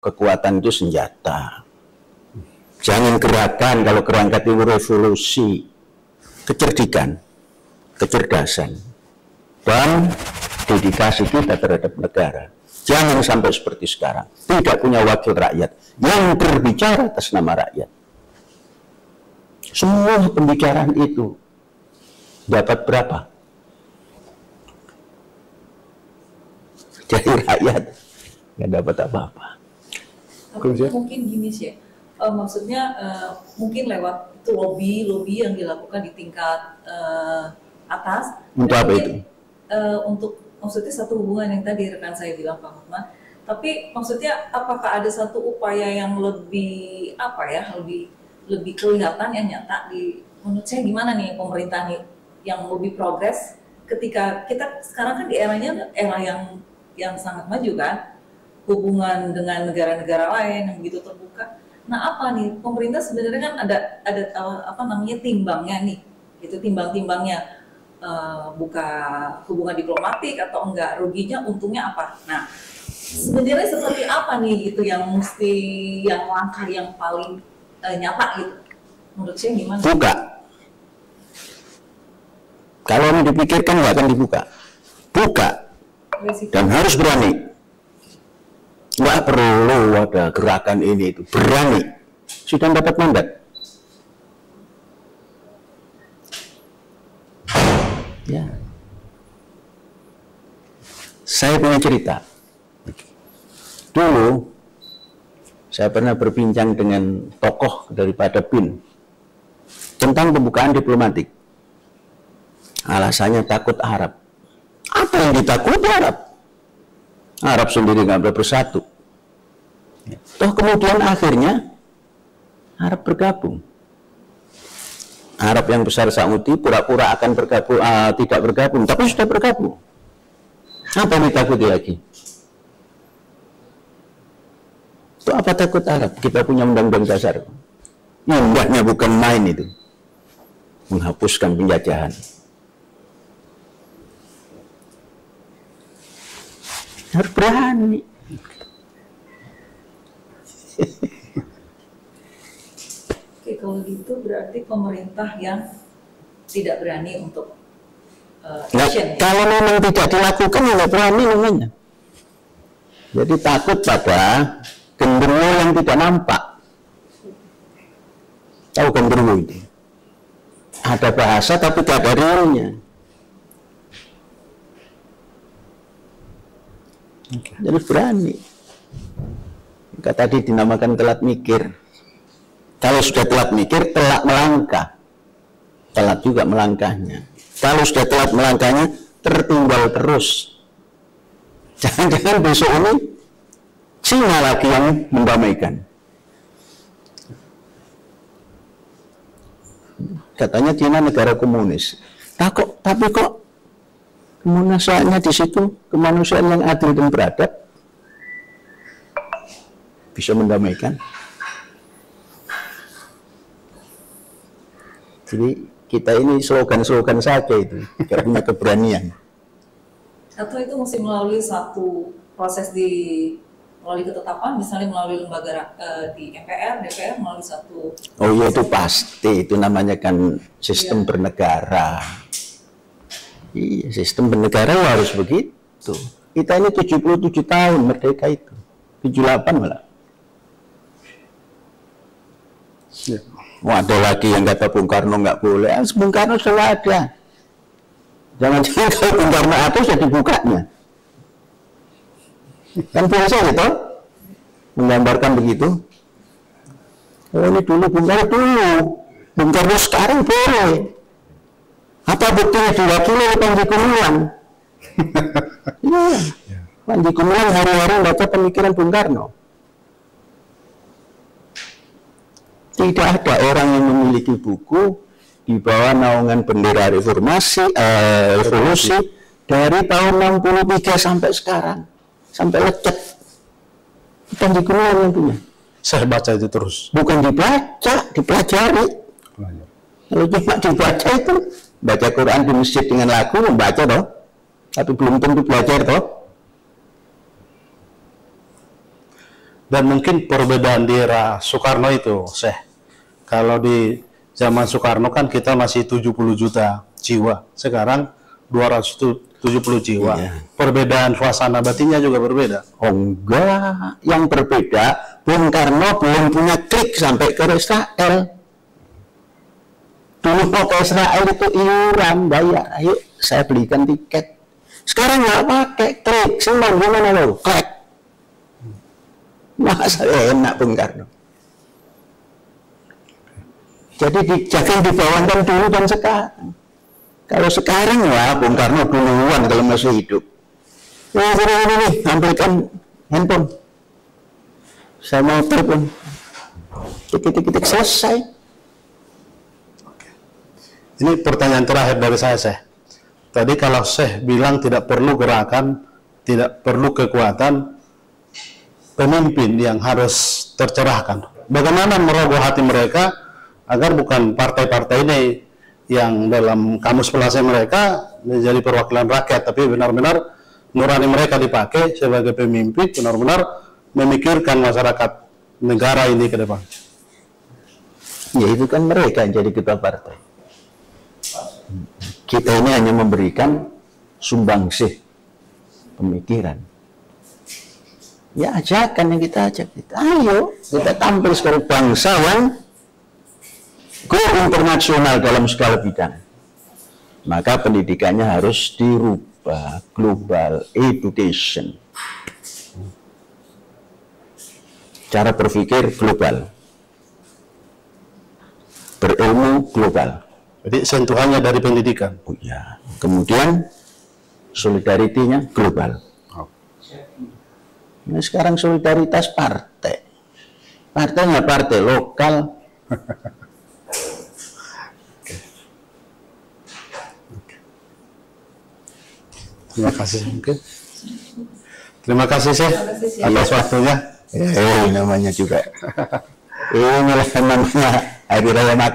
kekuatan itu senjata. Jangan gerakan, kalau gerakan itu revolusi, kecerdikan, kecerdasan, dan dedikasi kita terhadap negara. Jangan sampai seperti sekarang, tidak punya wakil rakyat yang berbicara atas nama rakyat. Semua pembicaraan itu dapat berapa? Dari rakyat nggak dapat apa-apa. Mungkin gini sih, maksudnya mungkin lewat itu lobby yang dilakukan di tingkat atas. Untuk apa itu? Untuk maksudnya satu hubungan yang tadi rekan saya bilang Pak Hotman. Tapi maksudnya apakah ada satu upaya yang lebih lebih kelihatan yang nyata di menurut saya gimana nih pemerintah nih yang lebih progres ketika kita sekarang kan di era yang sangat maju kan, hubungan dengan negara-negara lain yang begitu terbuka. Nah apa nih pemerintah sebenarnya kan ada timbangnya nih, itu timbangnya buka hubungan diplomatik atau enggak, ruginya untungnya apa. Nah sebenarnya seperti apa nih gitu yang langkah yang paling nyata gitu menurut saya gimana? Buka. Kalau ini dipikirkan nggak akan dibuka. Buka. Dan harus berani. Nggak perlu ada gerakan ini itu. Berani. Sudah dapat mandat. Ya. Saya punya cerita. Dulu saya pernah berbincang dengan tokoh daripada BIN tentang pembukaan diplomatik. Alasannya takut Arab. Apa yang ditakuti Arab? Arab sendiri nggak boleh bersatu. Toh kemudian akhirnya Arab bergabung. Arab yang besar Saudi pura-pura akan bergabung, tidak bergabung, tapi sudah bergabung. Apa yang ditakuti lagi? Itu apa takut Arab? Kita punya undang-undang dasar. Undangnya bukan main itu. Menghapuskan penjajahan. Harus berani. Oke, kalau gitu berarti pemerintah yang tidak berani untuk action. Kalau memang tidak dilakukan, nggak berani namanya. Jadi takut pada genderuwo yang tidak nampak. Tahu genderuwo itu? Ada bahasa tapi tidak ada realnya. Jadi berani. Maka tadi dinamakan telat mikir. Kalau sudah telat mikir, telat melangkah. Telat juga melangkahnya. Kalau sudah telat melangkahnya, tertinggal terus. Jangan-jangan besok ini Cina lagi yang mendamaikan. Katanya Cina negara komunis. Tapi kok kemanusiaannya di situ, kemanusiaan yang adil dan beradab, bisa mendamaikan. Jadi kita ini slogan-slogan saja itu, karena keberanian. Atau itu mesti melalui satu proses melalui ketetapan, misalnya melalui lembaga di MPR, DPR melalui satu. Oh iya itu pasti, itu namanya kan sistem bernegara. Iya, sistem bernegara harus begitu. Kita ini 77 tahun merdeka itu. 78 malah. Ada lagi yang kata Bung Karno nggak boleh. Bung Karno selalu ada. Jangan-jangan kalau Bung Karno ada sudah dibukanya. Kan biasa gitu, menggambarkan begitu. Oh ini dulu Bung Karno dulu. Bung Karno sekarang boleh. Apa buktinya diwakili oleh Panji Gumilang? Ya. Panji Gumilang hari-hari baca pemikiran Bung Karno. Tidak ada orang yang memiliki buku di bawah naungan bendera revolusi dari tahun 63 sampai sekarang, sampai lecet. Panji Gumilang yang punya. Saya baca itu terus. Bukan dibaca, dipelajari. Kalau cuma dibaca itu, baca Quran di masjid dengan lagu, membaca toh, tapi belum tentu belajar toh. Dan mungkin perbedaan di era Soekarno itu, Syekh. Kalau di zaman Soekarno kan kita masih 70 juta jiwa. Sekarang 270 jiwa. Iya. Perbedaan suasana batinnya juga berbeda. Oh enggak, yang berbeda Bung Karno belum punya klik sampai ke Israel. Dulu mau ke Israel itu iuran, bayar, ayo saya belikan tiket. Sekarang nggak pakai klik, senang gimana lo? Klik. Masa enak Bung Karno. Jadi jangan dibawahkan dulu dan sekarang. Kalau sekarang ya Bung Karno duluan kalau masih hidup. Ya ini ambilkan handphone. Saya mau telepon. Titik-titik selesai. Ini pertanyaan terakhir dari saya, Syekh. Tadi kalau Syekh bilang tidak perlu gerakan, tidak perlu kekuatan, pemimpin yang harus tercerahkan. Bagaimana merogoh hati mereka agar bukan partai-partai ini yang dalam kamus bahasa mereka menjadi perwakilan rakyat, tapi benar-benar nurani mereka dipakai sebagai pemimpin, benar-benar memikirkan masyarakat negara ini ke depan. Ya itu kan mereka yang jadi ketua partai. Kita ini hanya memberikan sumbangsih pemikiran. Ya ajakan yang kita ajak. Ayo kita tampil sebagai bangsawan go internasional dalam segala bidang. Maka pendidikannya harus dirubah, global education. Cara berpikir global, berilmu global. Jadi sentuhannya dari pendidikan. Oh, ya. Kemudian solidaritinya global. Ini sekarang solidaritas partai. Partainya partai lokal. Terima kasih mungkin. Terima kasih Syekh atas waktunya. Namanya juga. Ini namanya hari raya makan.